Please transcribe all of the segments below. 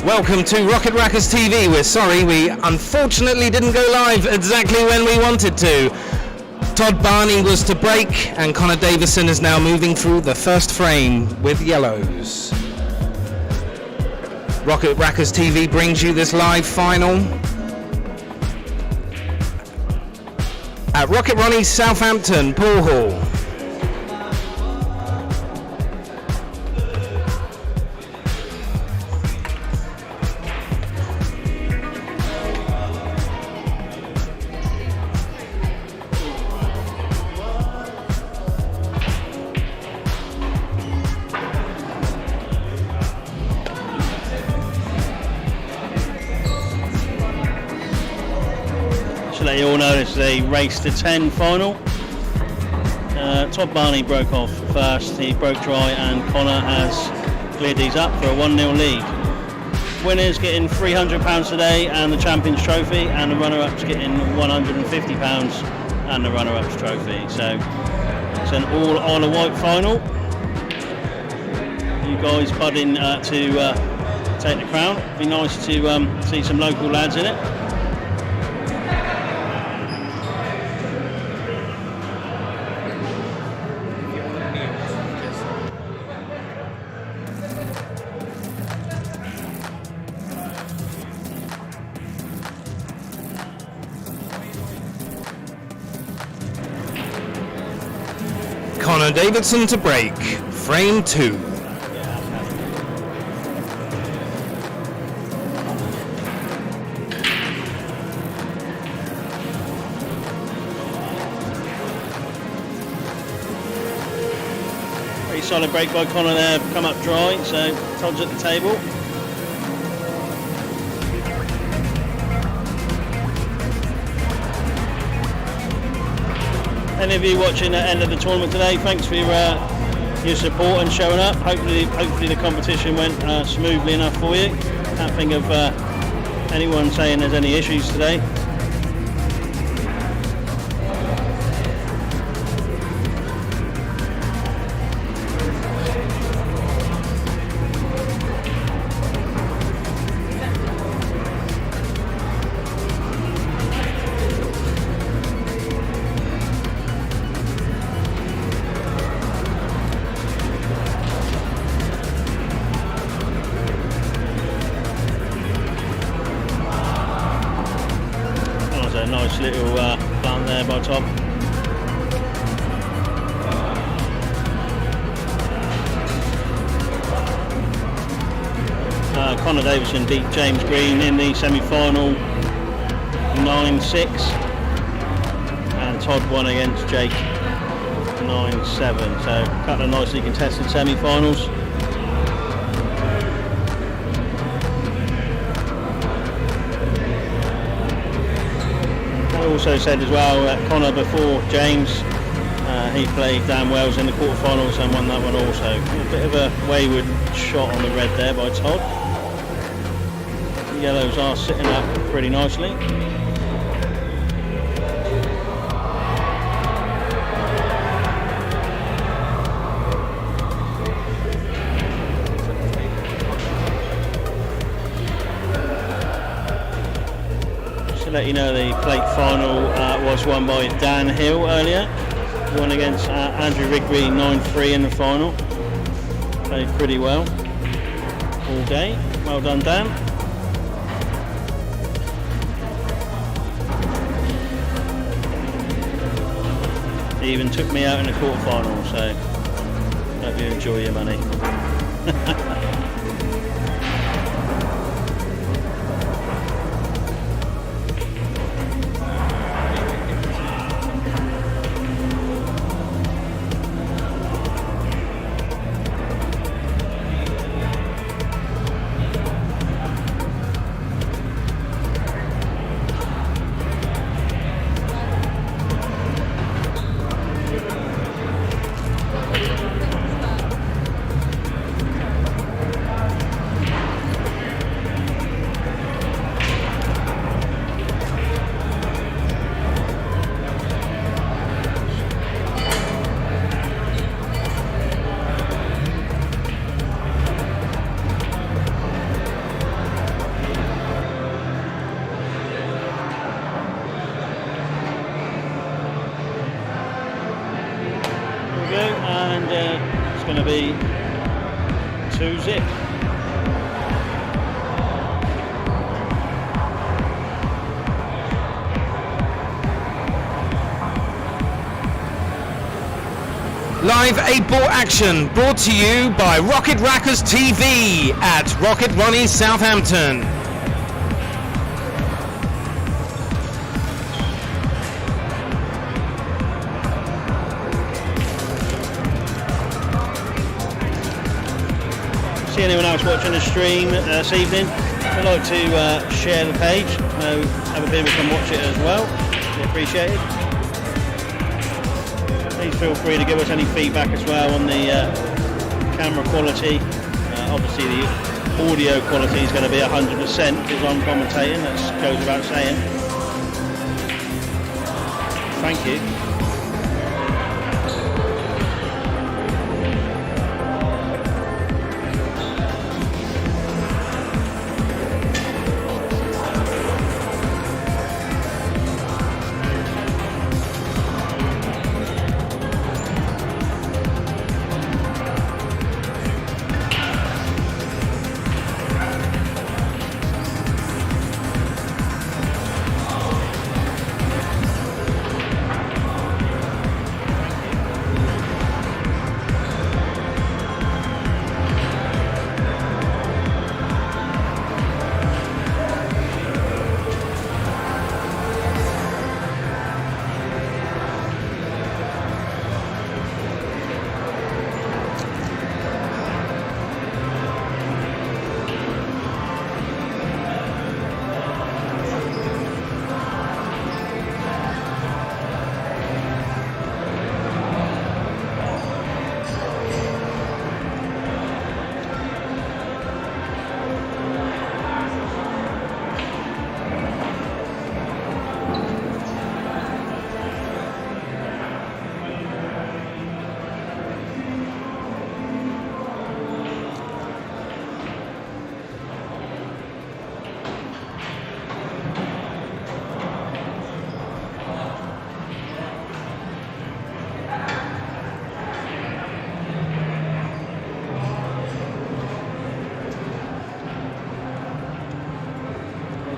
Welcome to Rocket Rackers TV. We're sorry, we unfortunately didn't go live exactly when we wanted to. Todd Barney was to break, and Connor Davison is now moving through the first frame with yellows. Rocket Rackers TV brings you this live final at Rocket Ronnie Southampton Pool Hall. To let you all know, this is a race to 10 final. Todd Barney broke off first, he broke dry, and Connor has cleared these up for a 1-0 lead. Winners getting £300 today and the Champions Trophy, and the runner-ups getting £150 and the runner-ups trophy. So it's an all Isle of Wight final. You guys budding to take the crown. Be nice to see some local lads in it. Connor Davidson to break, frame 2. Pretty solid break by Connor there, come up dry, so Todd's at the table. Any of you watching the end of the tournament today, thanks for your support and showing up. Hopefully the competition went smoothly enough for you. Can't think of anyone saying there's any issues today. A nice little plant there by Todd. Connor Davison beat James Green in the semi-final 9-6, and Todd won against Jake 9-7. So a couple of nicely contested semi-finals. Also said as well that Connor before James, he played Dan Wells in the quarterfinals and won that one also. A bit of a wayward shot on the red there by Todd. The yellows are sitting up pretty nicely. To let you know, the plate final was won by Dan Hill earlier. He won against Andrew Rigby 9-3 in the final. Played pretty well all day. Well done, Dan. He even took me out in the quarterfinal, so hope you enjoy your money. be 2-zip. Live 8-ball action brought to you by Rocket Rackers TV at Rocket Ronnie, Southampton. See anyone else watching the stream this evening? I'd like to share the page. Other people can watch it as well. Be appreciated. Please feel free to give us any feedback as well on the camera quality. Obviously the audio quality is going to be 100% because I'm commentating, that goes without saying. Thank you.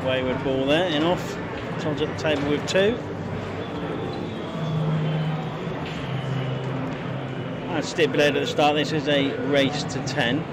Wayward ball there, in off. Tom's at the table with 2. As stipulated at the start, this is a race to 10.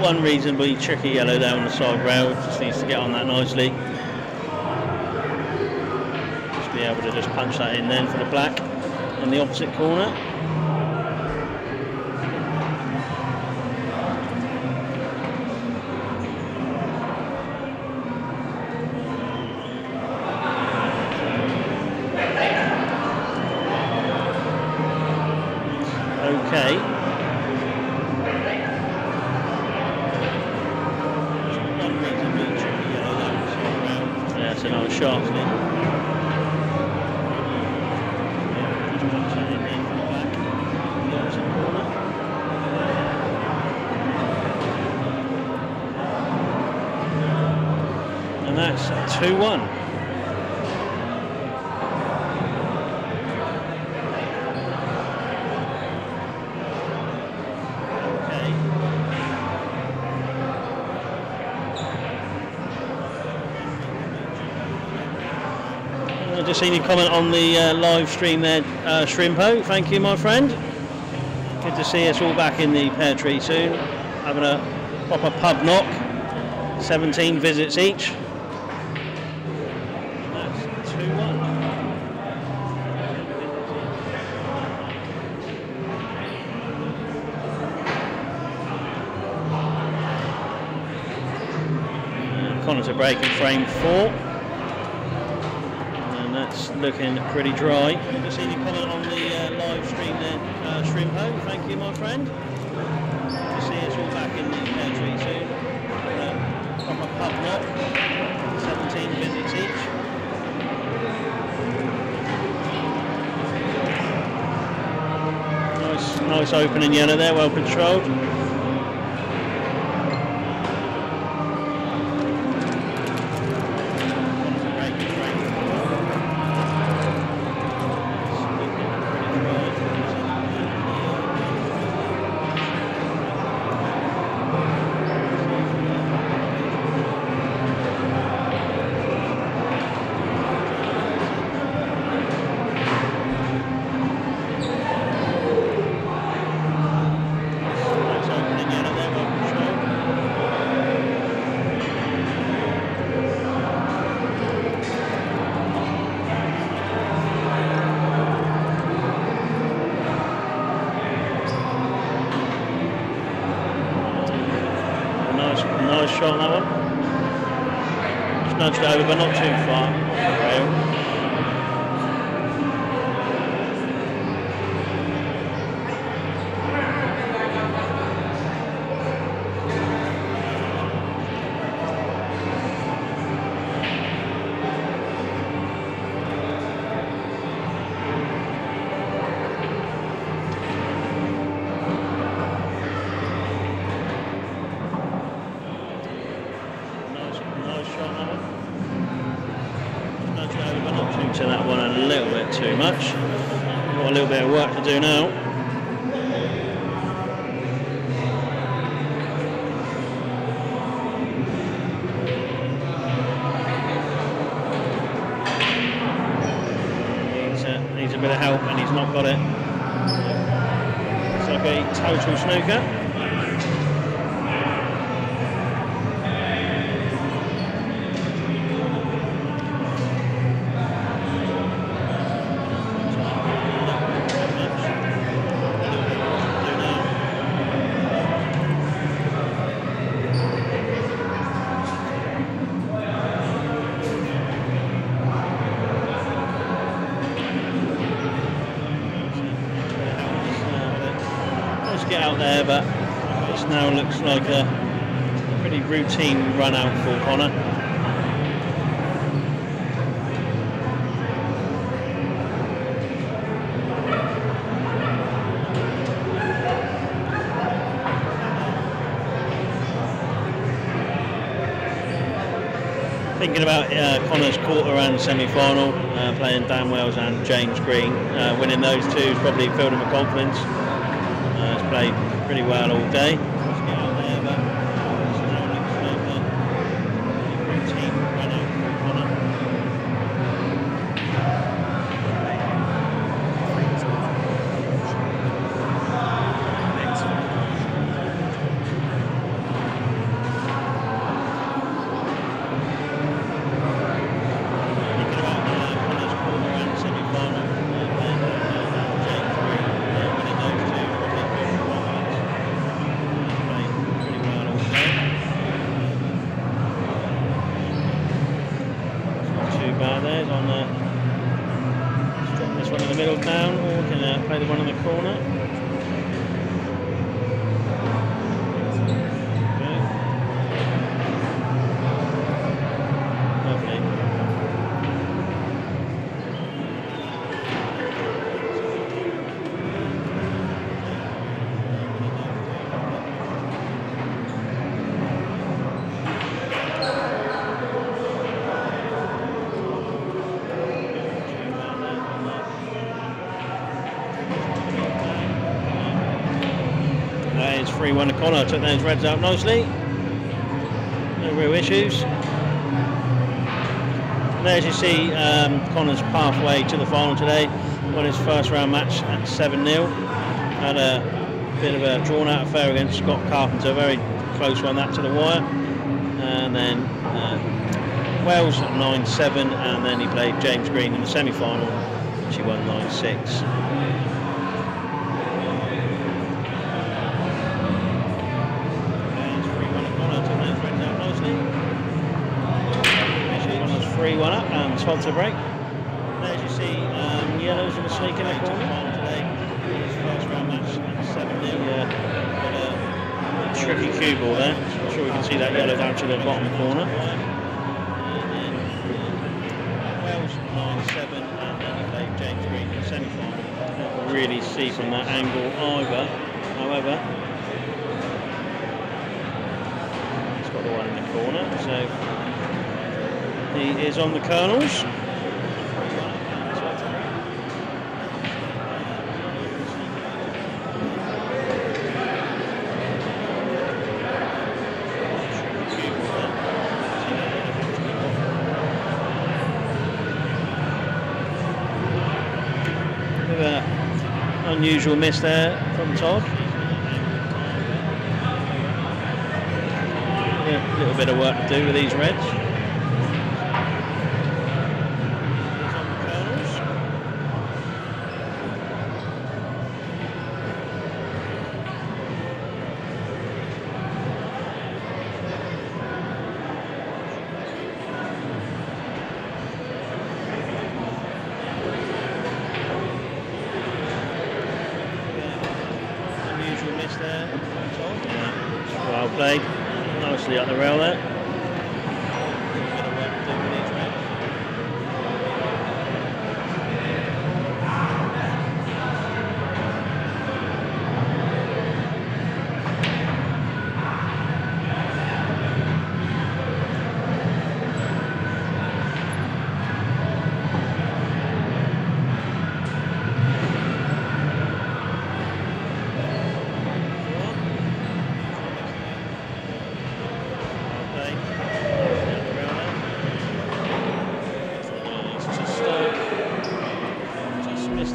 One reasonably tricky yellow there on the side rail, just needs to get on that nicely. Just be able to just punch that in then for the black in the opposite corner. Okay. That's another shot, isn't it? And that's 2-1. Just seen you comment on the live stream there, Shrimpo. Thank you, my friend. Good to see us all back in the pear tree soon. Having a proper pub knock. 17 visits each. That's 2-1. Connor to break in frame 4. And that's looking pretty dry. Just see any comment on the live stream there, Stream Home. Thank you, my friend. You see us all back in the tree soon. Proper pub knock, 17 visits each. Nice opening yellow there, well controlled. Nice shot on that one. Just nudged it over, but not too far. To that one a little bit too much. Got a little bit of work to do now. Needs a bit of help, and he's not got it. It's like a total snooker. Get out there, but this now looks like a pretty routine run out for Connor. Thinking about Connor's quarter and semi-final, playing Dan Wells and James Green, winning those two has probably filled him with confidence. He's played pretty well all day. Let's get out there, but this now looks like a routine run out for Connor. Thinking about Connor's quarter and semi-final, playing James Green, winning those two. There's on the drop this one in the middle down, or we can play the one in the corner. Okay. Lovely. It's 3-1 to Connor, took those reds out nicely. No real issues. And there, as you see, Connor's pathway to the final today. Won his first round match at 7-0. Had a bit of a drawn out affair against Scott Carpenter, very close one, that to the wire. And then Wells at 9-7, and then he played James Green in the semi-final, which he won 9-6. Todd to break. And as you see, yellow's going to sneak in the corner today. First round match, 7-0. Tricky cue ball there. I'm sure we can see that yellow down to the bottom corner. Wales 9-7, and then you play James Green in the semi-final. Can't really see from that angle either. However, he's got the one in the corner, so he is on the Colonels. Unusual miss there from Todd. Yeah, a little bit of work to do with these reds. Well played, nicely up the rail there.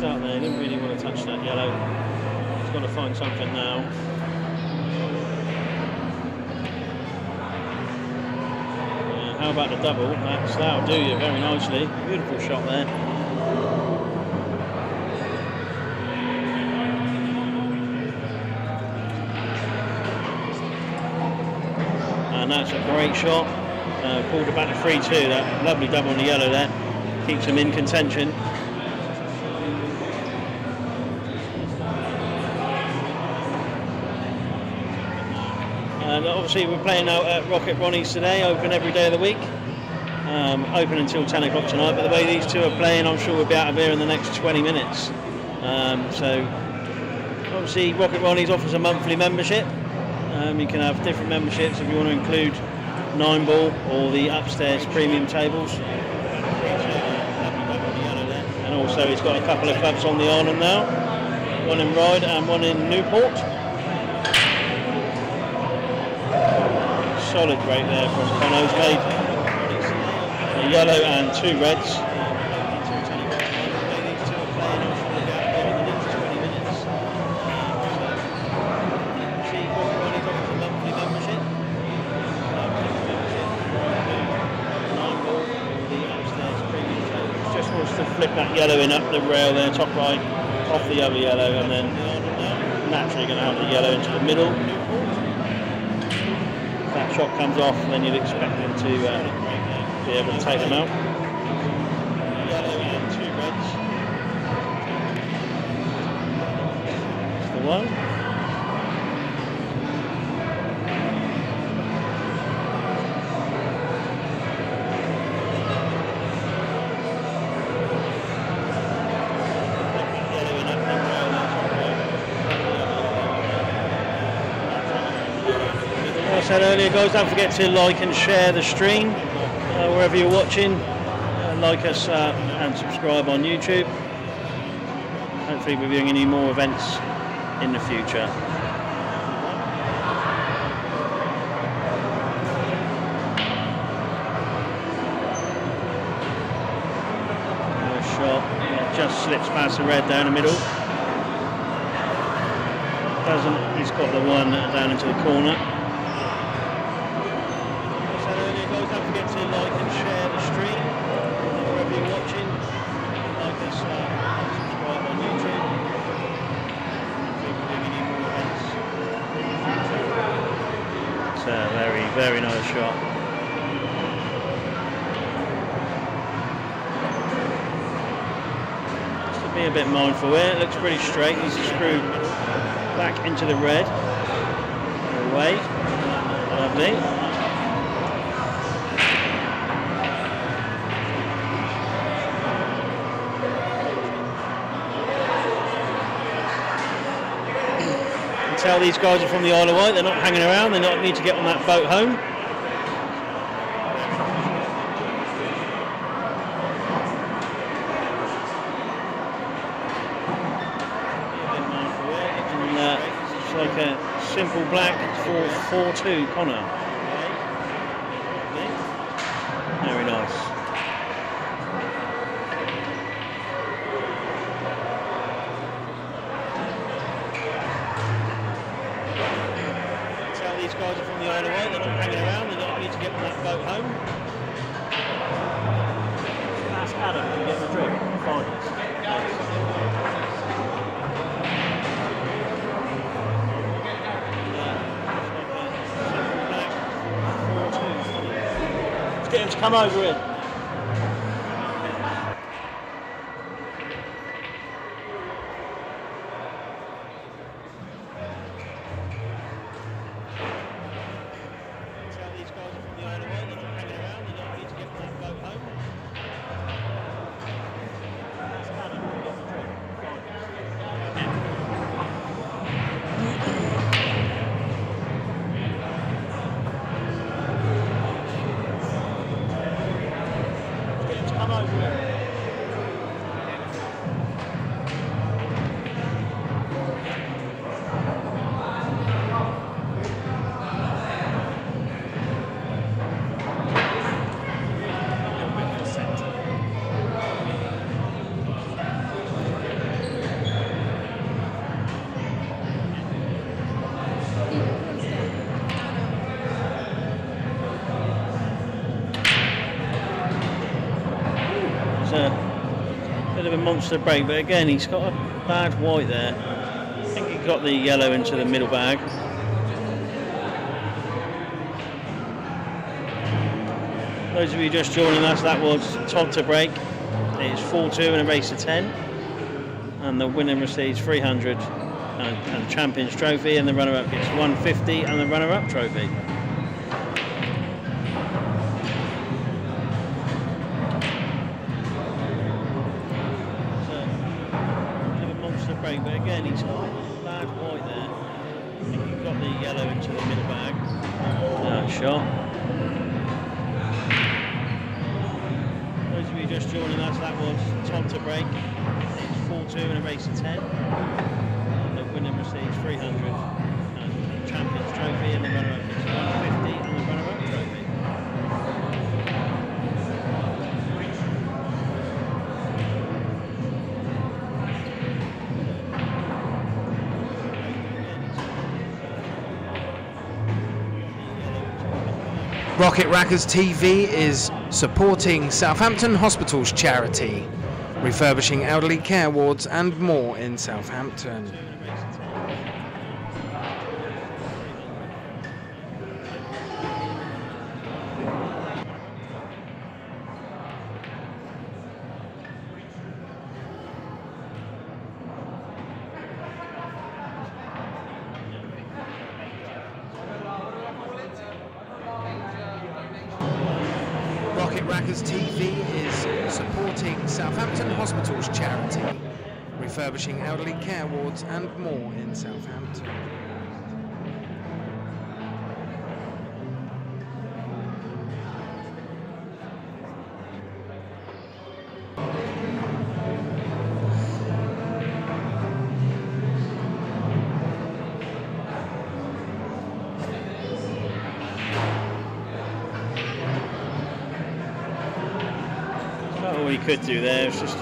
Out there, didn't really want to touch that yellow. He's got to find something now. How about the double? That'll do you very nicely. Beautiful shot there. And that's a great shot. Pulled it back to 3-2. That lovely double on the yellow there. Keeps him in contention. And obviously we're playing out at Rocket Ronnie's today, open every day of the week. Open until 10 o'clock tonight, but the way these two are playing, I'm sure we'll be out of here in the next 20 minutes. So obviously Rocket Ronnie's offers a monthly membership. You can have different memberships if you want to include 9-ball or the upstairs premium tables. And also he's got a couple of clubs on the island now, one in Ryde and one in Newport. Solid break there from Cono's made. A yellow and 2 reds. Just wants to flip that yellow in up the rail there, top right, off the other yellow, and then naturally going to have the yellow into the middle. That shot comes off, and then you'd expect him to be able to take them out. Yellow and 2 reds. That's the one. I said earlier, guys, don't forget to like and share the stream wherever you're watching. Like us and subscribe on YouTube. Hopefully we'll be doing any more events in the future. Nice shot. Just slips past the red down the middle. Doesn't. He's got the one down into the corner. Don't forget to like and share the stream wherever you're watching. Like us, subscribe on YouTube. We'll be doing any more events in the future. It's a very, very nice shot. Be a bit mindful here. It looks pretty straight. He's screwed back into the red. Away. Lovely. Tell these guys are from the Isle of Wight, they're not hanging around, they don't need to get on that boat home. And it's like a simple black for 4-2 Connor. Very nice. These guys are from the Isle of Wight, they're not hanging around, they don't need to get on that boat home. Ask Adam to get the drink. Fine. Let's get him to come over here. Bit of a monster break, but again he's got a bad white there. I think he got the yellow into the middle bag. Those of you just joining us, that was Todd to break. It's 4-2 in a race of 10, and the winner receives 300 and the Champions Trophy, and the runner-up gets 150 and the runner-up trophy. Break, but again he's got a bad white there. I think he got the yellow into the middle bag. Nice shot. Those of you just joining us, that was Todd to break. It's 4-2 in a race of 10. And the winner receives 300 and the Champions Trophy, and the runner-up gets 150 and the runner-up trophy. Rocket Rackers TV is supporting Southampton Hospital's charity, refurbishing elderly care wards and more in Southampton. Rocket Rackers TV is supporting Southampton Hospital's charity, refurbishing elderly care wards and more in Southampton. All he could do there was just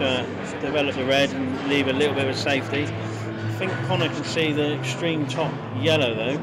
develop the red and leave a little bit of safety. I think Connor can see the extreme top yellow though.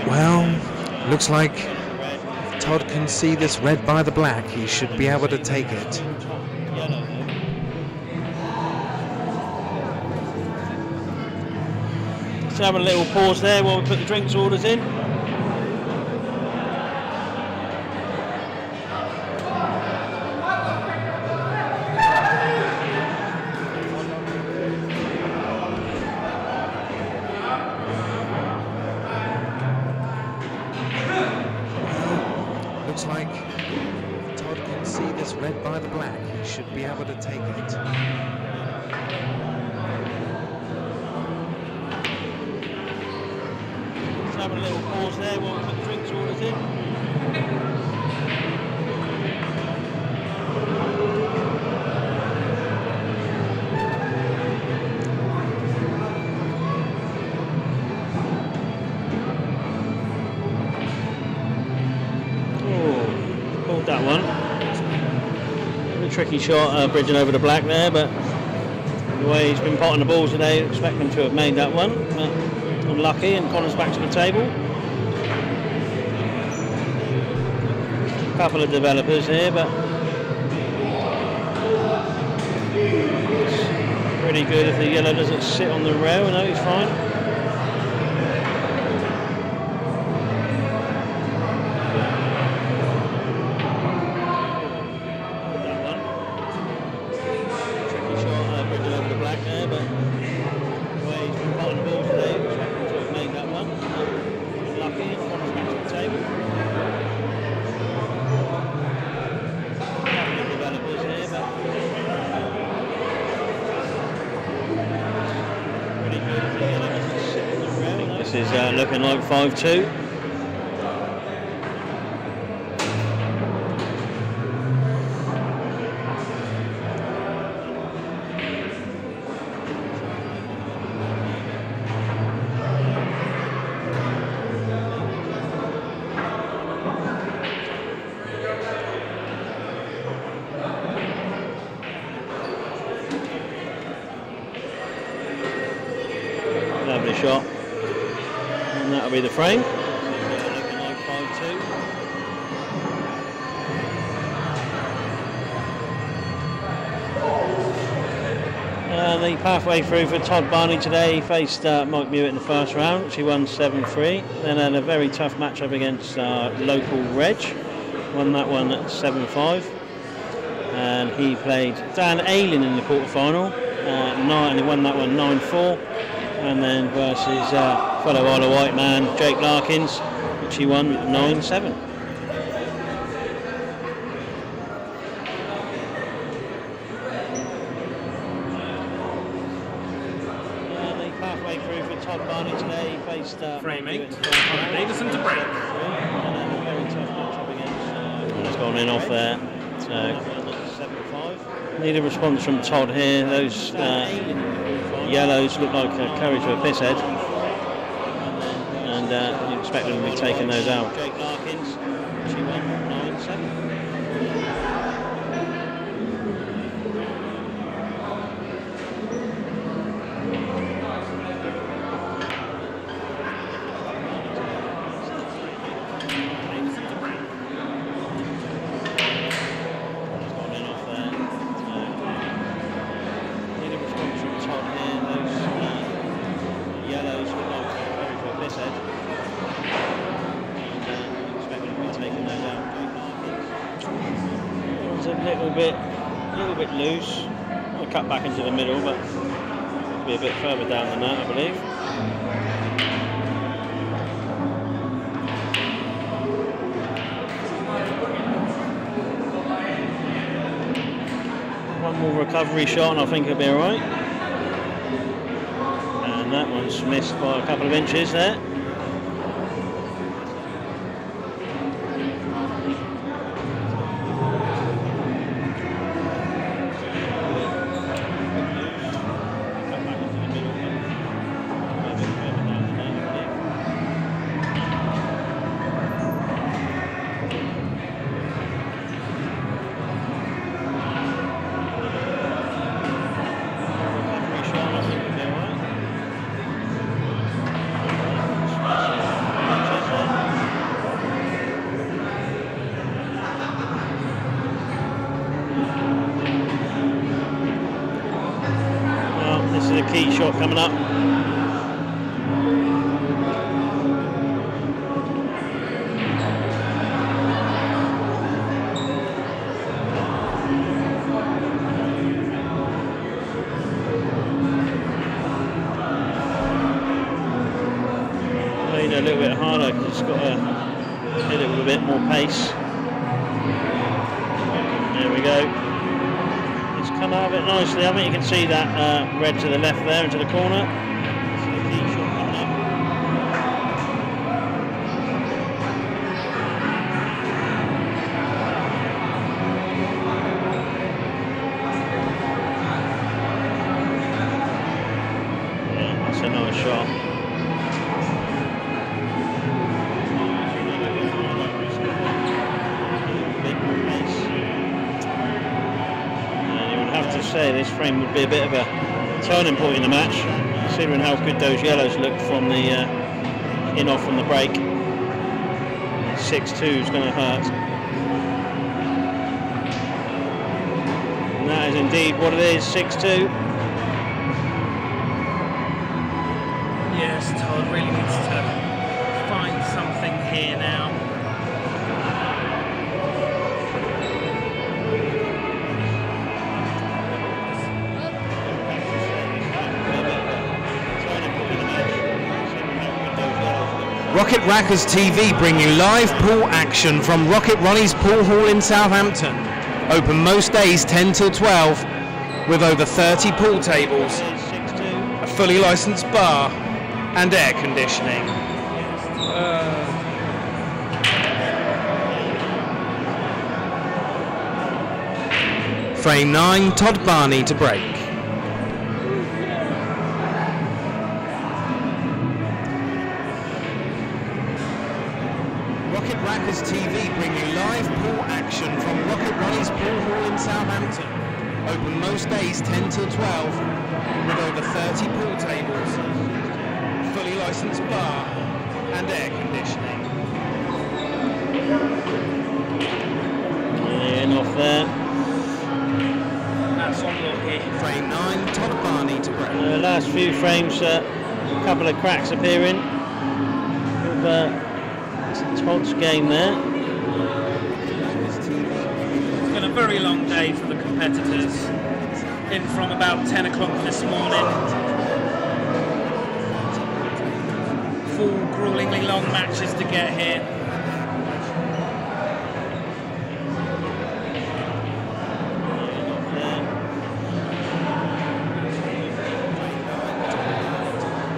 Well, Looks like if Todd can see this red by the black, he should be able to take it. Let's have a little pause there while we put the drinks orders in. Looks like if Todd can see this red by the black, he should be able to take it. Have a little pause there while we put the drinks orders in. Oh, pulled that one. A tricky shot, bridging over the black there, but the way he's been potting the balls today, expect him to have made that one. But unlucky, and Connor's back to the table. A couple of developers here, but it's pretty good if the yellow doesn't sit on the rail. No, he's fine. That one. Tricky shot, bridging over the black there, but the way he's been potting the balls today, expect him to have made that one. Unlucky, and Connor's back to the table. Developers here, but pretty good if the yellow doesn't sit on the rail. This is looking like 5-2. Lovely shot, and that'll be the frame. Looking like 5-2. And the pathway through for Todd Barney today. He faced Mike Mewett in the first round, which he won 7-3. Then had a very tough matchup against local Reg. Won that one at 7-5. And he played Dan Ayling in the quarterfinal. And he won that one 9-4. And then versus fellow Isle of Wight man Jake Larkins, which he won 9-7. And the pathway through for Todd Barney today. He faced Frame 8, Davison to break. And then a very tough matchup against. It's gone in off there. So 7-5. Need a response from Todd here. Those yellows look like a curry to a piss head, and you expect them to be taking those out. Jake Larkins, she won 9-7. A little bit loose. I'll cut back into the middle, but it'll be a bit further down than that, I believe. One more recovery shot, and I think it'll be all right. And that one's missed by a couple of inches there. key shot coming up. Played a little bit harder, just got to hit it with a bit more pace. There we go. It's come out of it nicely. I think you can see that red to the left there into the corner. Key shot coming up. Yeah, that's a nice shot. Say this frame would be a bit of a turning point in the match, considering how good those yellows looked from the in-off from the break. 6-2 is going to hurt. And that is indeed what it is, 6-2. Yes, Todd really needs to find something here now. Rocket Rackers TV bring you live pool action from Rocket Ronnie's Pool Hall in Southampton. Open most days 10 till 12 with over 30 pool tables, a fully licensed bar and air conditioning. Frame 9, Todd Barney to break. Rocket Rackers TV bring you live pool action from Rocket Ronnie's Pool Hall in Southampton. Open most days 10 till 12 with over 30 pool tables, fully licensed bar and air conditioning. In off there. That's on look here. Frame 9, Todd Barney to break. Last few frames, a couple of cracks appearing. With, Todd's game there. It's been a very long day for the competitors. In from about 10 o'clock this morning. 4 gruelingly long matches to get here.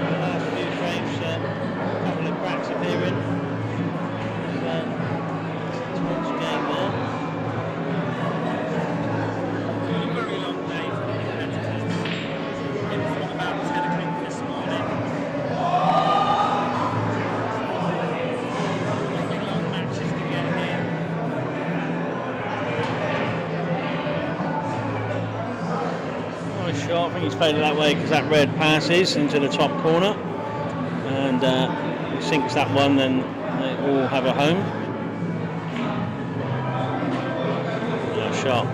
Last few frames, a couple of cracks appearing. Shot. I think he's played it that way because that red passes into the top corner and sinks that one, then they all have a home. Nice shot.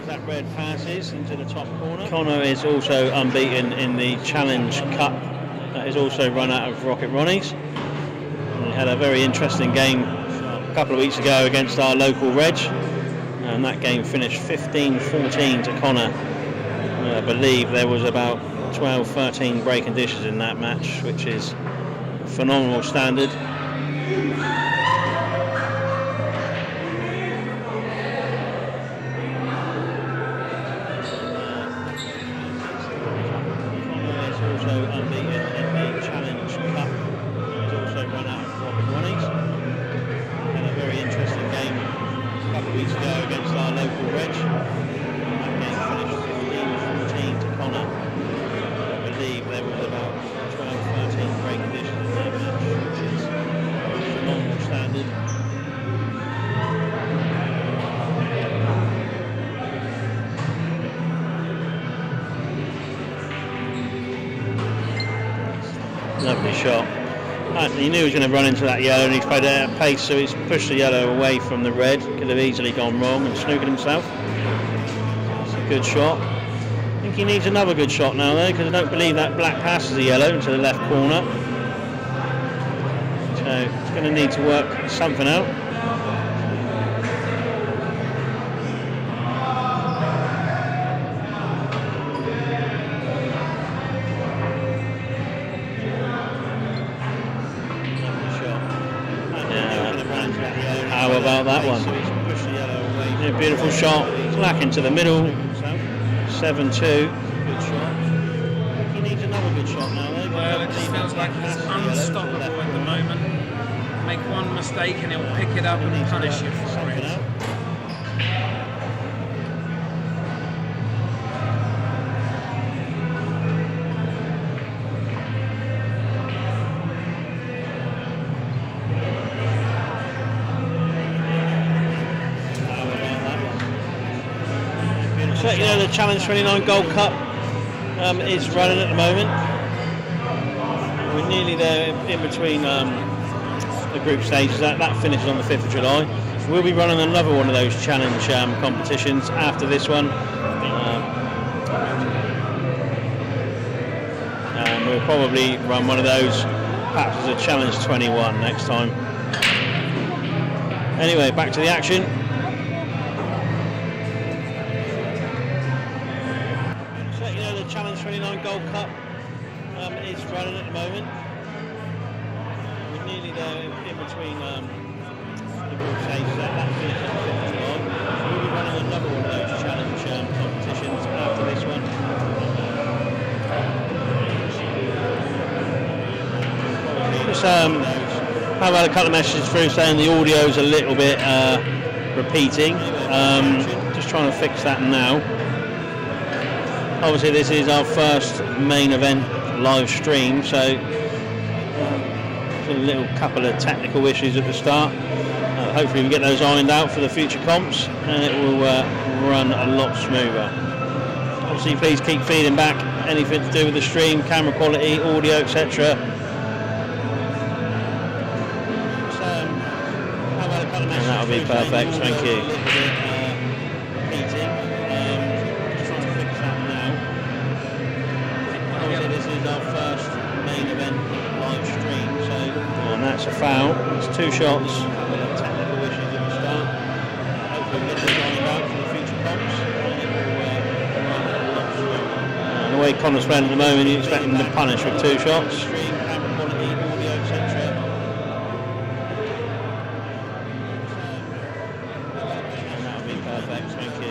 That red passes into the top corner. Connor is also unbeaten in the Challenge Cup that is also run out of Rocket Ronnie's. And he had a very interesting game a couple of weeks ago against our local Reg, and that game finished 15-14 to Connor. I believe there was about 12-13 break conditions in that match, which is a phenomenal standard. Unbeaten in the Challenge Cup. He's also run out of Rocket Ronnie's. Had a very interesting game a couple of weeks ago against our local Reg. That game finished 15-14 to Connor. I believe there was about 12-13 break conditions in that match, which is a phenomenal standard. Lovely shot. He knew he was going to run into that yellow, and he's played it at pace, so he's pushed the yellow away from the red. Could have easily gone wrong and snookered himself. It's a good shot. I think he needs another good shot now, though, because I don't believe that black passes a yellow into the left corner. So he's going to need to work something out. How about that one? Yeah, beautiful shot. Slack into the middle. 7-2. Good shot. He needs another good shot now, though. Well, it just feels like he's unstoppable at the moment. Make one mistake and he'll pick it up and punish you for it. So, you know, the Challenge 29 Gold Cup is running at the moment. We're nearly there in between the group stages. That finishes on the 5th of July. We'll be running another one of those challenge competitions after this one. And we'll probably run one of those perhaps as a Challenge 21 next time. Anyway, back to the action. Challenge 29 Gold Cup is running at the moment. We're nearly there in between the group stages. That finishes on the 5th of July. We'll be running another one of those challenge competitions after this one. Just I've had a couple of messages through saying the audio's a little bit repeating. Just trying to fix that now. Obviously, this is our first main event live stream, so a little couple of technical issues at the start. Hopefully, we get those ironed out for the future comps, and it will run a lot smoother. Obviously, please keep feeding back anything to do with the stream, camera quality, audio, etc. And that'll be perfect. Thank you. And that's a foul. It's 2 shots. Technical issues at the start. Hopefully we get this ironed out for the future comps. And the way Connor's playing at the moment, you expect him to punish with 2 shots. Camera quality, audio, etc. And that'll be perfect. Thank you.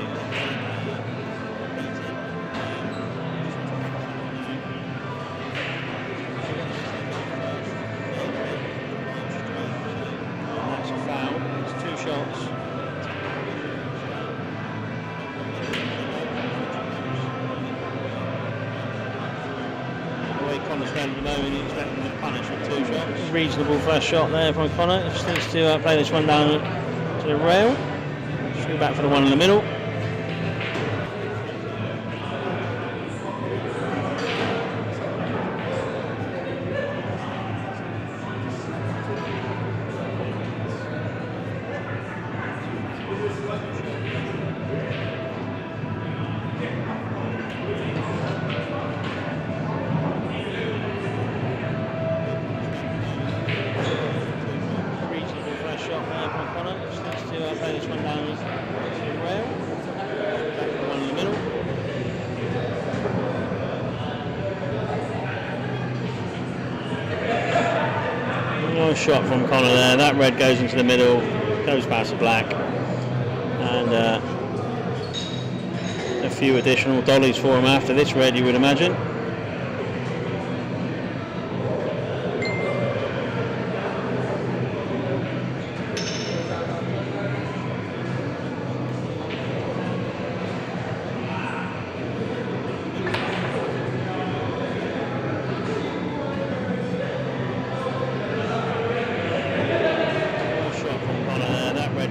Shots. The way Connor's playing at the moment, you expect him to punish with 2 shots. Reasonable first shot there from Connor. Just needs to play this one down to the rail. Just go back for the one in the middle. Play this one down to the rail. Back to the one in the middle. Nice shot from Connor there. That red goes into the middle, goes past the black, and a few additional dollies for him after this red, you would imagine.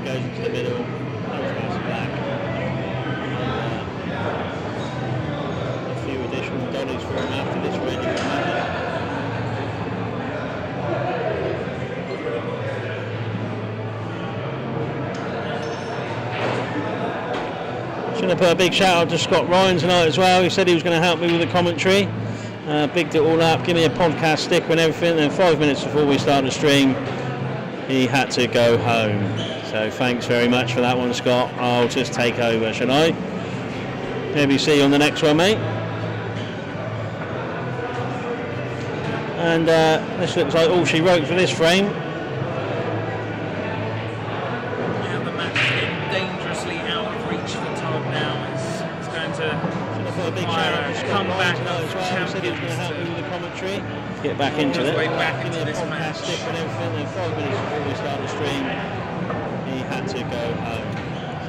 Goes into the middle, goes past the black. A few additional dollies for him after this red, you can imagine. Just going to put a big shout out to Scott Ryan tonight as well. He said he was going to help me with the commentary. Bigged it all up, give me a podcast sticker and everything. Then 5 minutes before we start the stream, he had to go home. So thanks very much for that one, Scott. I'll just take over, shall I? Maybe see you on the next one, mate. And this looks like all she wrote for this frame. Yeah, the match is getting dangerously out of reach for Todd now. It's going to come back as champions. Said he was going to help me with the commentary. Get back into it. Way back into this match. Stick and everything. Then 5 minutes before we start the stream, he had to go home.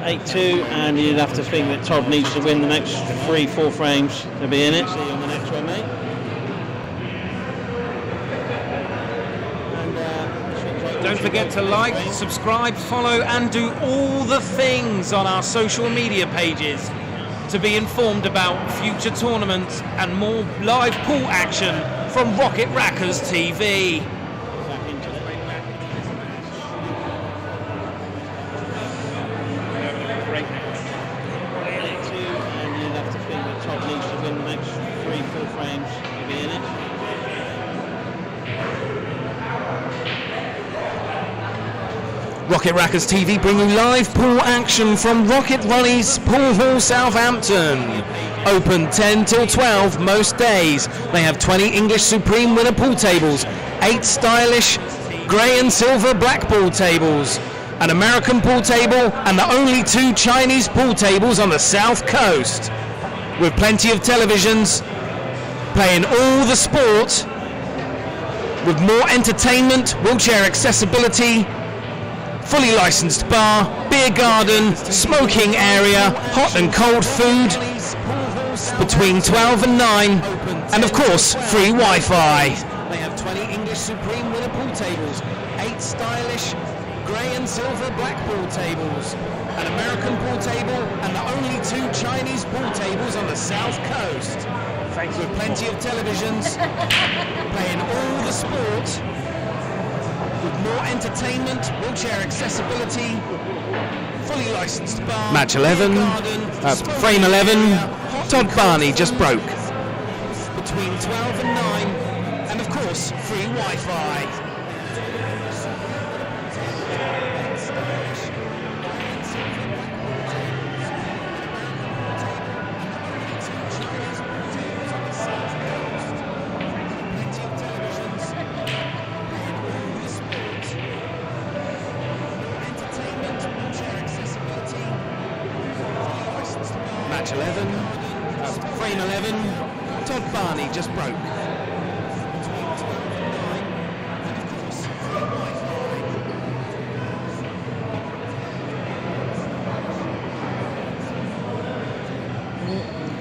8-2, and you'd have to think that Todd needs to win the next 3-4 frames to be in it. See you on the next one, mate. Don't forget to like, subscribe, follow and do all the things on our social media pages to be informed about future tournaments and more live pool action from Rocket Rackers TV. Rocket Rackers TV bring you live pool action from Rocket Ronnie's Pool Hall, Southampton. Open 10 till 12 most days. They have 20 English Supreme winner pool tables, 8 stylish grey and silver Blackball tables, an American pool table, and the only 2 Chinese pool tables on the south coast. With plenty of televisions, playing all the sport, with more entertainment, wheelchair accessibility, fully licensed bar, beer garden, smoking area, hot and cold food, between 12 and 9, and of course, free Wi-Fi. They have 20 English Supreme winner pool tables, 8 stylish grey and silver Blackball tables, an American pool table, and the only 2 Chinese pool tables on the south coast. With plenty of televisions, playing all the sport, with more entertainment, wheelchair accessibility, fully licensed bar, match 11, frame 11, Todd Barney just broke. Between 12 and 9, and of course, free Wi-Fi. Match 11, frame 11, Todd Barney just broke.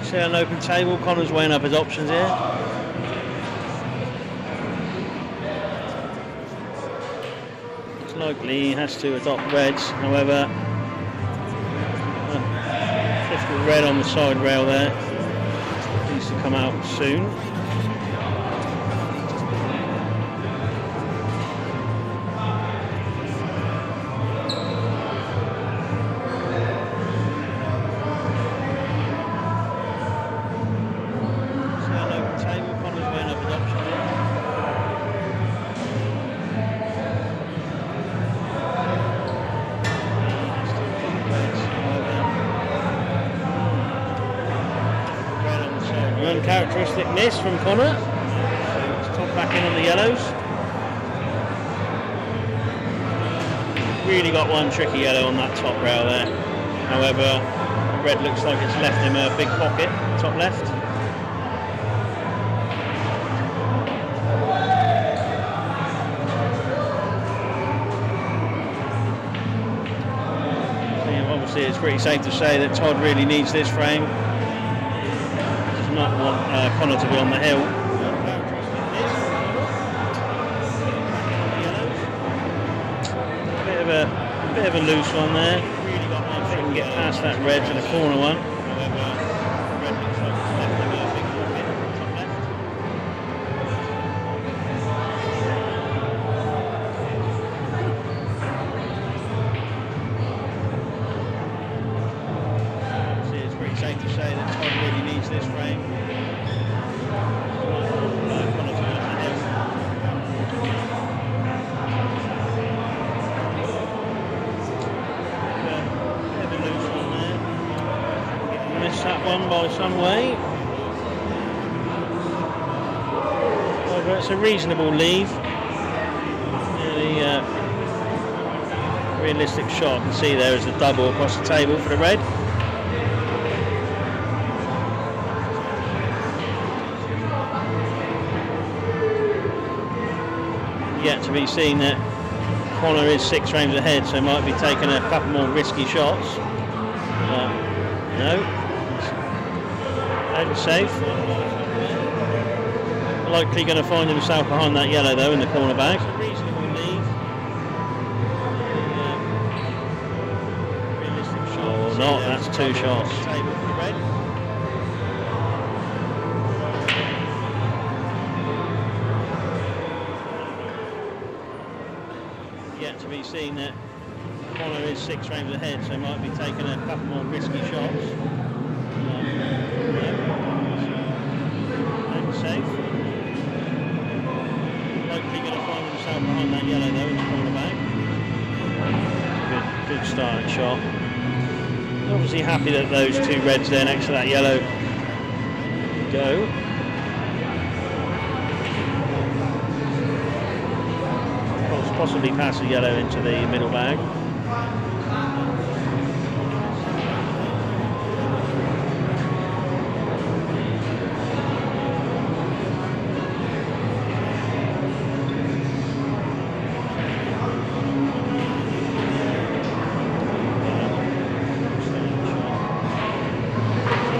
See an open table, Connor's weighing up his options here. It's likely he has to adopt reds, however, red on the side rail there needs to come out soon. Uncharacteristic miss from Connor. So top back in on the yellows. Really got one tricky yellow on that top rail there. However, red looks like it's left him a big pocket, top left. So, obviously, it's pretty safe to say that Todd really needs this frame. Not want Connor to be on the hill. Bit of a loose one there. If he can get past that red to the corner one. this frame. Missed that one by some way. However, it's a reasonable lead. The realistic shot I can see there is the double across the table for the red. Yet to be seen that Connor is 6 frames ahead, so might be taking a couple more risky shots. No, over safe. Likely going to find himself behind that yellow though in the corner bag. Or not, that's 2 shots. Yet to be seen that Connor is 6 frames ahead, so might be taking a couple more risky shots. Over safe. Likely going to find himself behind that yellow though in the corner bag. Good starting shot. Obviously happy that those 2 reds there next to that yellow go. Possibly pass the yellow into the middle bag.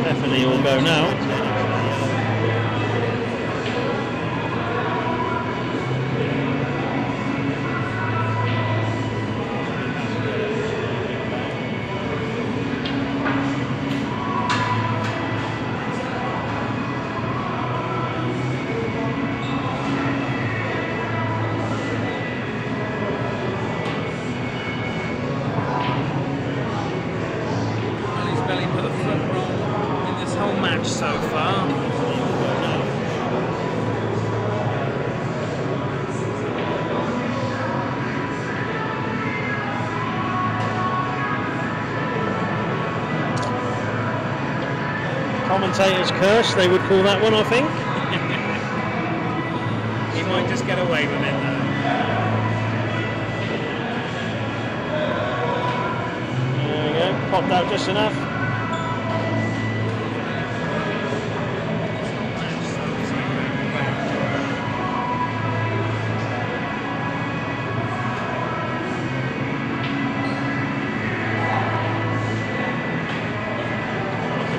Definitely all go now. So far. Commentator's curse, they would call that one, I think. He might just get away with it though. There we go, popped out just enough.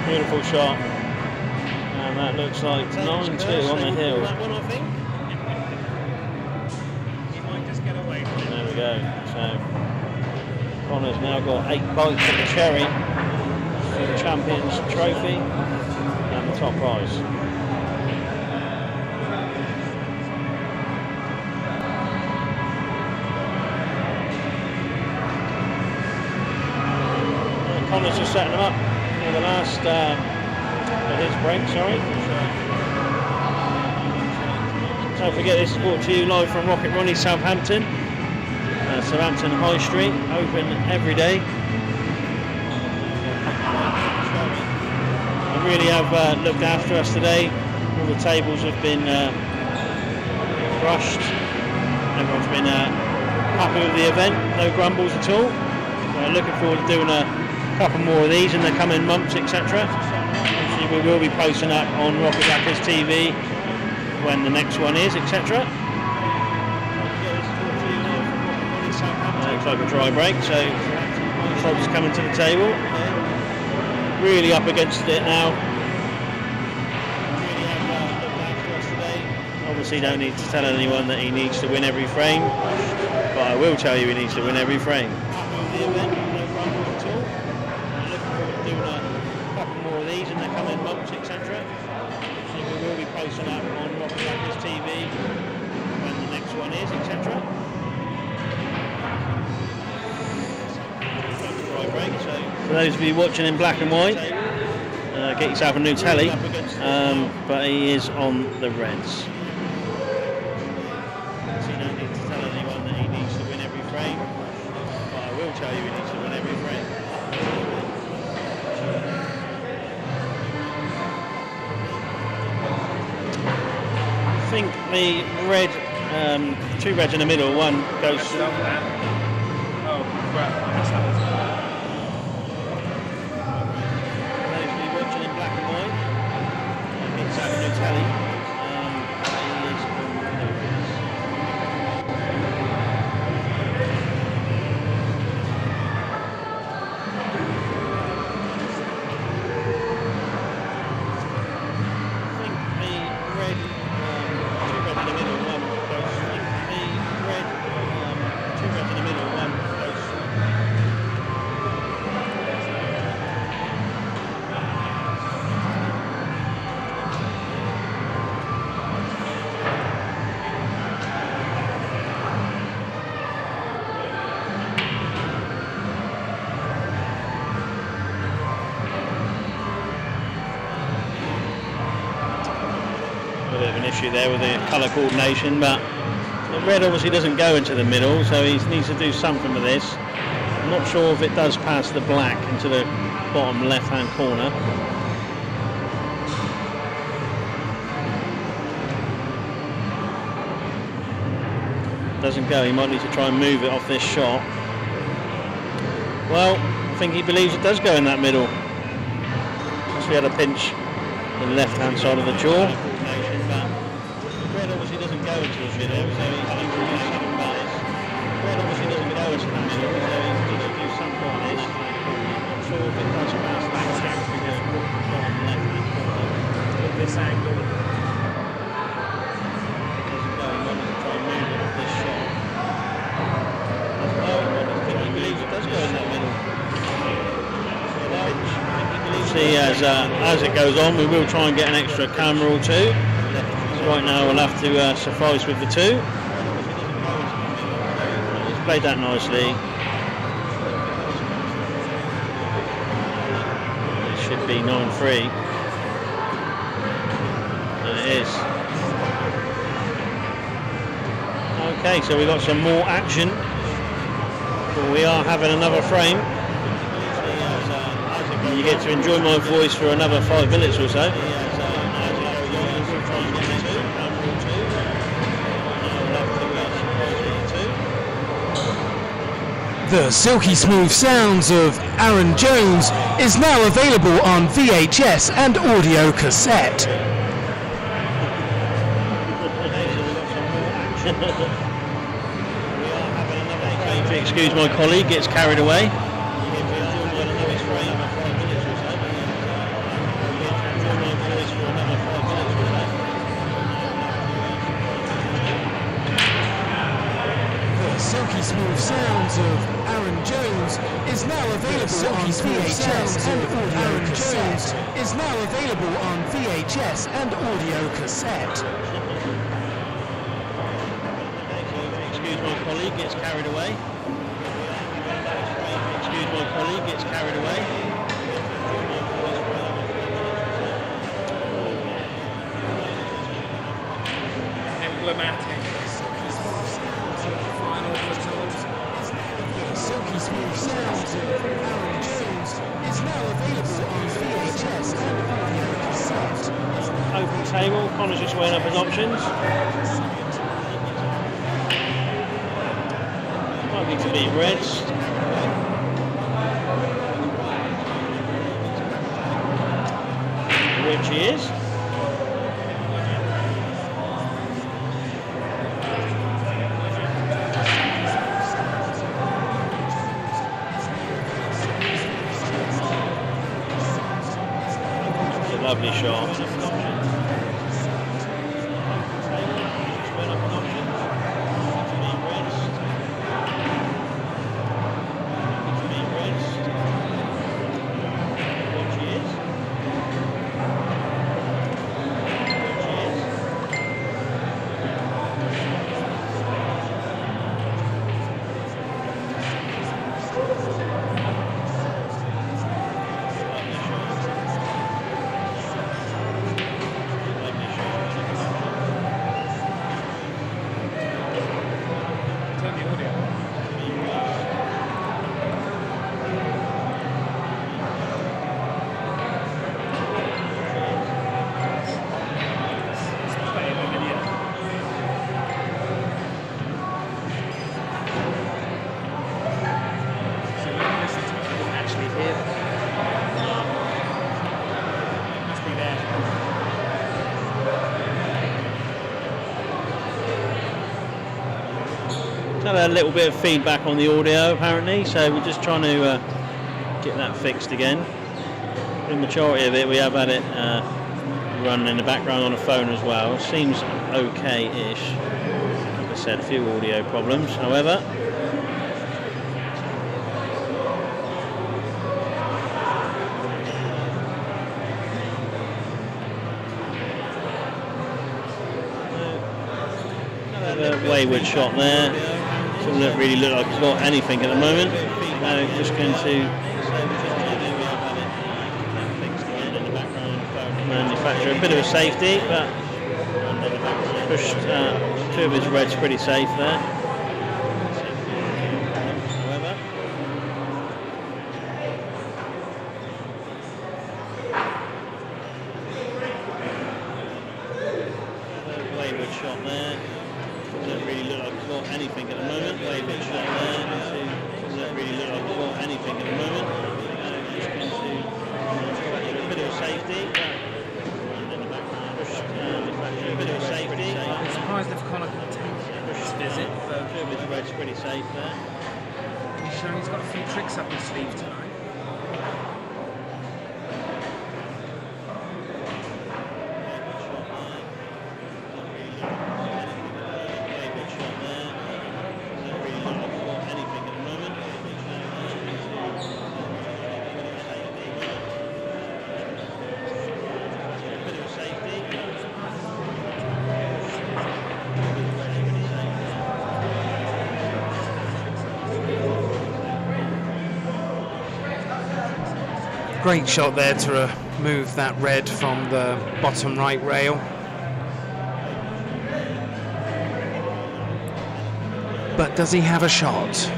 Beautiful shot, and that looks like 9-2 on the hill. That one, I think. He might just get away with it. There we go. So Connor's now got 8 bites of the cherry for the Champions Trophy and the top prize. Connor's just setting them up. The last his break, sorry. Don't forget this is brought to you live from Ronnie, Southampton. Southampton High Street, open every day. They really have looked after us today. All the tables have been brushed. Everyone's been happy with the event, no grumbles at all. Looking forward to doing a couple more of these in the coming months, etc. Obviously we will be posting up on Rocket Backers TV when the next one is, etc. Looks like a dry break, so folks coming to the table. Really up against it now. Obviously don't need to tell anyone that he needs to win every frame, but I will tell you he needs to win every frame. In the coming months, etc. So we will be posting up on Rocket Backers TV when the next one is, etc. For those of you watching in black and white, get yourself a new telly, but he is on the Reds. So you don't need to tell anyone that he needs to win every frame, but I will tell you he needs to win every frame. I think the red, two reds in the middle, one goes... Oh, crap, I messed up. Watching in black and white. It's out of new telly. He is on the Reds. I think the red, two reds in the middle, one goes. The red, two reds in the middle, one goes. A bit of an issue there with the colour coordination, but the red obviously doesn't go into the middle, so he needs to do something with this. I'm not sure if it does pass the black into the bottom left-hand corner. Doesn't go, he might need to try and move it off this shot. Well, I think he believes it does go in that middle. Once we had a pinch the left-hand side of the jaw. Red obviously doesn't go into the middle, so he's going to do something about this. Red obviously doesn't go into the middle, so he needs to do something on this. I'm not sure if it does pass that back to the bottom left-hand corner. With this angle. It doesn't go, he might need to try and move it off this shot. Well, I think he believes it does go in that middle. See, as it goes on, we will try and get an extra camera or two. Right now we'll have to suffice with the two. He's played that nicely. It should be 9-3. And it is. Okay, so we've got some more action. But we are having another frame. And you get to enjoy my voice for another 5 minutes or so. The silky smooth sounds of Aaron Jones is now available on VHS and audio cassette. Excuse my colleague, gets carried away. Silky smooth sounds of Aaron Jones is now available on VHS and audio cassette. Is now available on VHS and audio cassette. Excuse my colleague, gets carried away. Excuse my colleague, gets carried away. Emblematic. Silky smooth sounds of Aaron Jones is now available on VHS and audio cassette. Open table, Connor's just weighing up his options. Likely to be reds. Which he is. Lovely shot. little bit of feedback on the audio apparently, so we're just trying to get that fixed again. The majority of it, we have had it running in the background on a phone as well. Seems okay-ish. Like I said, a few audio problems, however. Wayward shot there. Doesn't really look like he's got anything at the moment. Just going to manufacture a bit of a safety, but pushed two of his reds pretty safe there. Wayward shot there. Doesn't really look like he's got anything at the moment. Wayward shot there. Doesn't really look like he's got anything at the moment. Just going to a bit of a safety. A bit of a safety. I'm surprised if Connor can take this visit. Two of his reds pretty safe there. He's showing he's got a few tricks up his sleeve tonight. Great shot there to remove that red from the bottom right rail. But does he have a shot?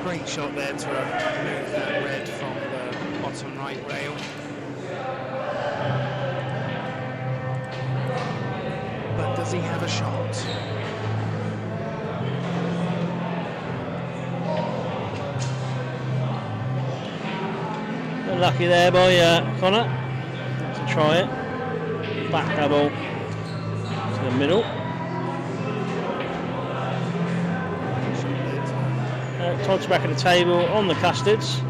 Great shot there to remove that red from the bottom right rail. But does he have a shot? Lucky there by Connor to try it. Back double to the middle. Todd's back at the table on the custards,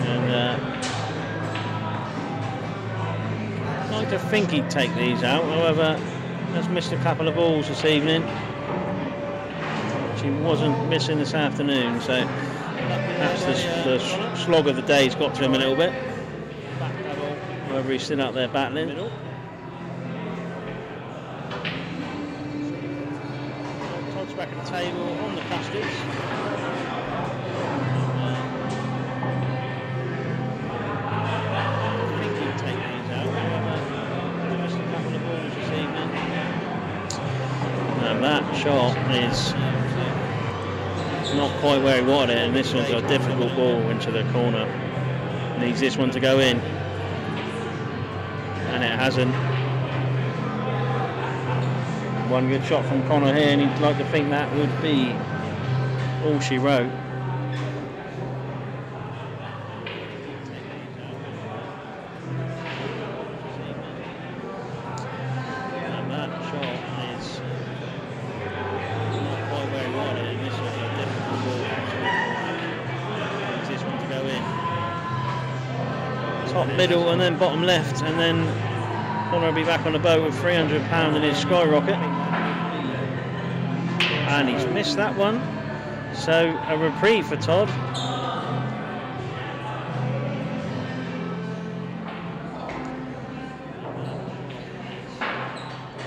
and I'd like to think he'd take these out. However, has missed a couple of balls this evening, which he wasn't missing this afternoon. So perhaps the slog of the day's got to him a little bit. Whether he's still out there battling. Todd's back at the table on the custards. And that shot is not quite where he wanted it, and this one's a difficult ball into the corner. Needs this one to go in, and it hasn't. One good shot from Connor here, and he'd like to think that would be all she wrote. And that shot is not quite where he wanted it, and this one's a difficult ball. Needs this one to go in. Top middle and then bottom left, and then Connor will be back on the boat with £300 in his skyrocket. And he's missed that one, so a reprieve for Todd.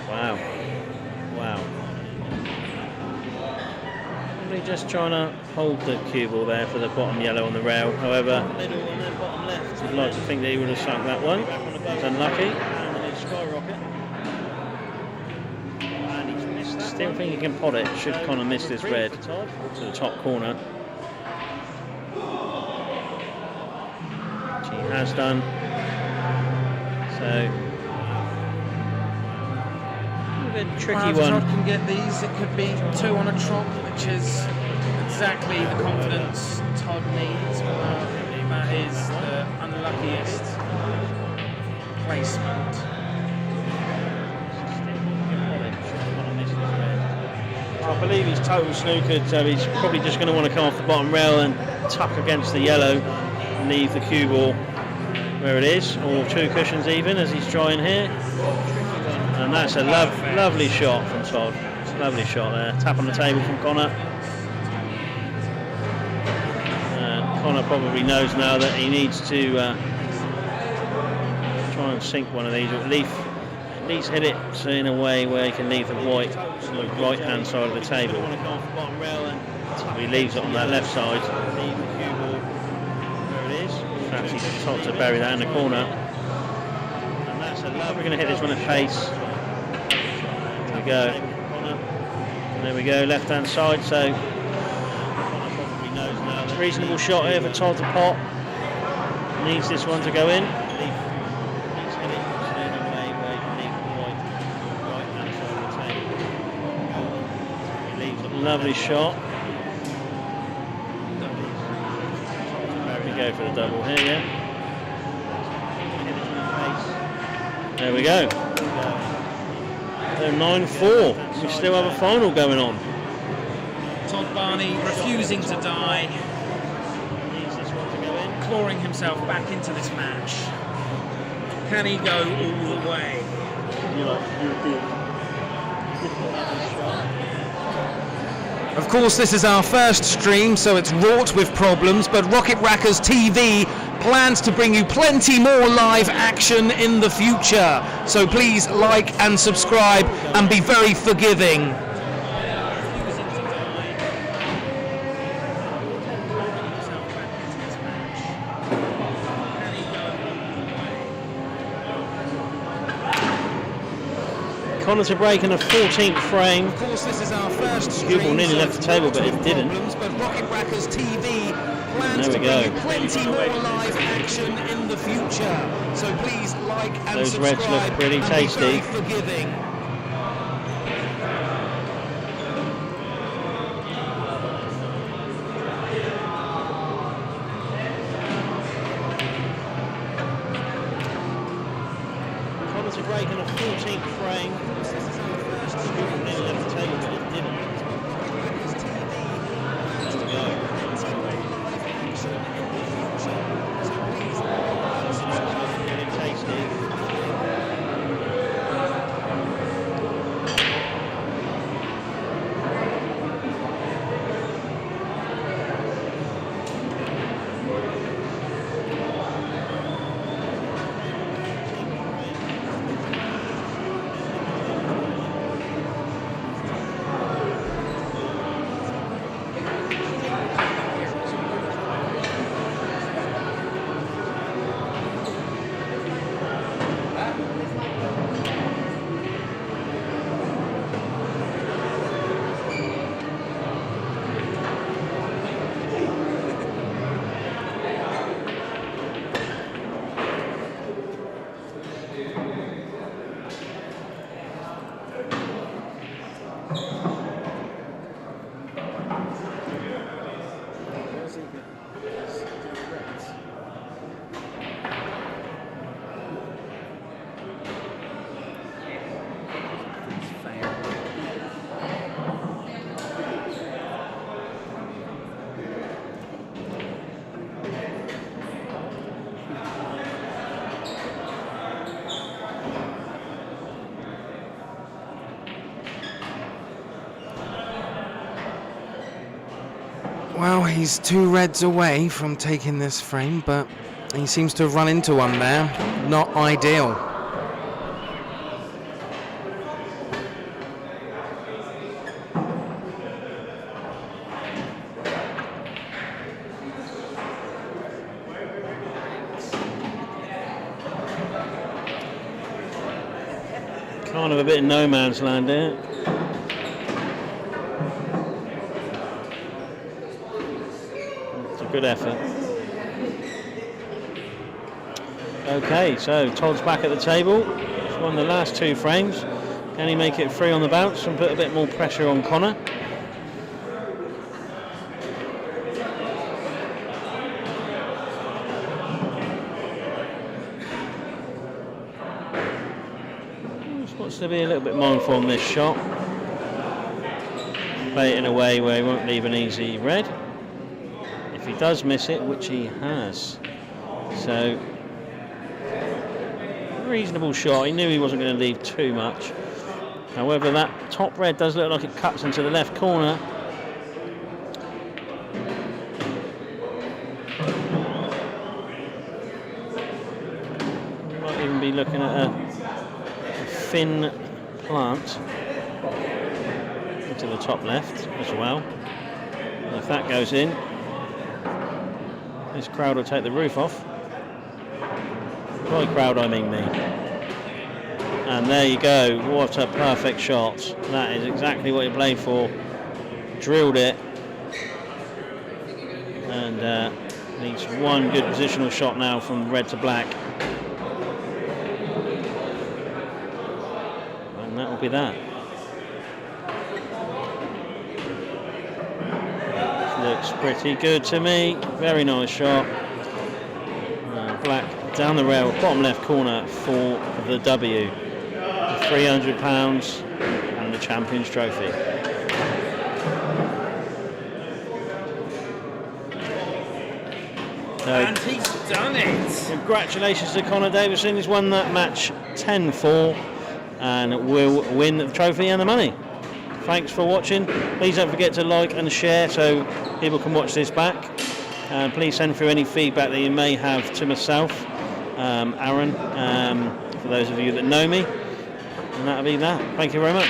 Wow, wow. Probably just trying to hold the cue ball there for the bottom yellow on the rail. However, middle and then bottom left. I'd like to think that he would have sunk that one. It's unlucky. Skyrocket. Still think he can pot it, should Connor miss this red to the top corner. Which he has done. So bit of a tricky Well, if one. Todd can get these, it could be 2 on a trot, which is exactly the confidence Todd needs. That is the unluckiest placement. I believe he's total snookered, so he's probably just going to want to come off the bottom rail and tuck against the yellow and leave the cue ball where it is, or 2 cushions even, as he's trying here. And that's a lovely shot from Todd. It's a lovely shot there. Tap on the table from Connor. Connor probably knows now that he needs to try and sink one of these, or at least hit it so in a way where he can leave the white on the right hand side of the table. He leaves it on that left side. Leave the cue ball where it is. Perhaps he's told to bury that in the corner. And that's a lovely. We're going to hit this one at face. There we go. There we go, left hand side. So reasonable shot here for Todd to pot. Needs this one to go in. Lovely shot. We go for the double here, yeah. There we go. So 9-4. We still have a final going on. Todd Barney refusing to die, clawing himself back into this match. Can he go all the way? Of course, this is our first stream, so it's wrought with problems, but Rocket Rackers TV plans to bring you plenty more live action in the future. So please like and subscribe and be very forgiving. Connor to break in the 14th frame. Of course, this is our first stream. Google nearly left the table, but it didn't. But Rocket Rackers TV plans There to we go. bring you plenty more live action in the future. So please like and Those subscribe. reds look pretty and tasty. Be very forgiving. Connor to break in the 14th frame. Google nearly left the table, but it didn't. There we go. Pretty tasty. Well, he's 2 reds away from taking this frame, but he seems to have run into one there. Not ideal. Kind of a bit of no man's land here. It's a good effort. Okay, so Todd's back at the table. He's won the last 2 frames. Can he make it free on the bounce and put a bit more pressure on Connor? Just wants to be a little bit mindful on this shot. Play it in a way where he won't leave an easy red. If he does miss it, which he has. So, reasonable shot. He knew he wasn't going to leave too much. However, that top red does look like it cuts into the left corner. We might even be looking at a fin plant into the top left as well. And if that goes in, this crowd will take the roof off. By crowd, I mean me. And there you go. What a perfect shot. That is exactly what he played for. Drilled it. And needs one good positional shot now from red to black. And that will be that. Looks pretty good to me. Very nice shot. Black down the rail, bottom left corner for the W. £300 and the Champions Trophy. So, And he's done it. congratulations to Connor Davison. He's won that match 10-4 and will win the trophy and the money. Thanks for watching. Please don't forget to like and share so people can watch this back. Please send through any feedback that you may have to myself, Aaron, for those of you that know me. And that'll be that. Thank you very much.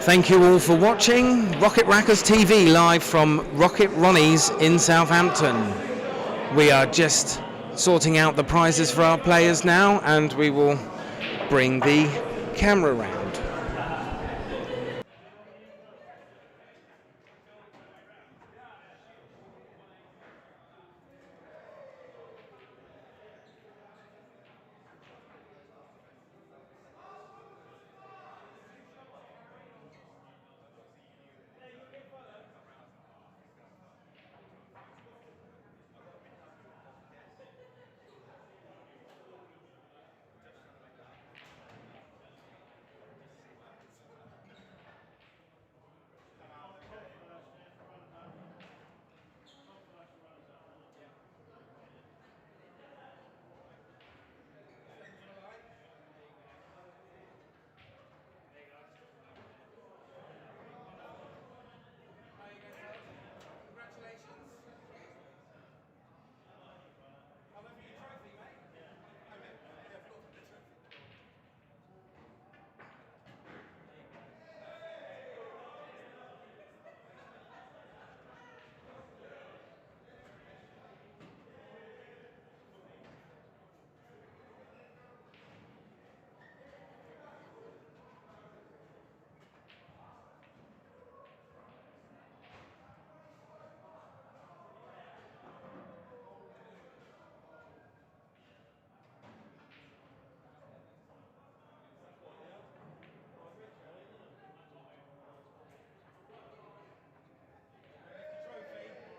Thank you all for watching Rocket Rackers TV live from Rocket Ronnie's in Southampton. We are just sorting out the prizes for our players now, and we will bring the camera round.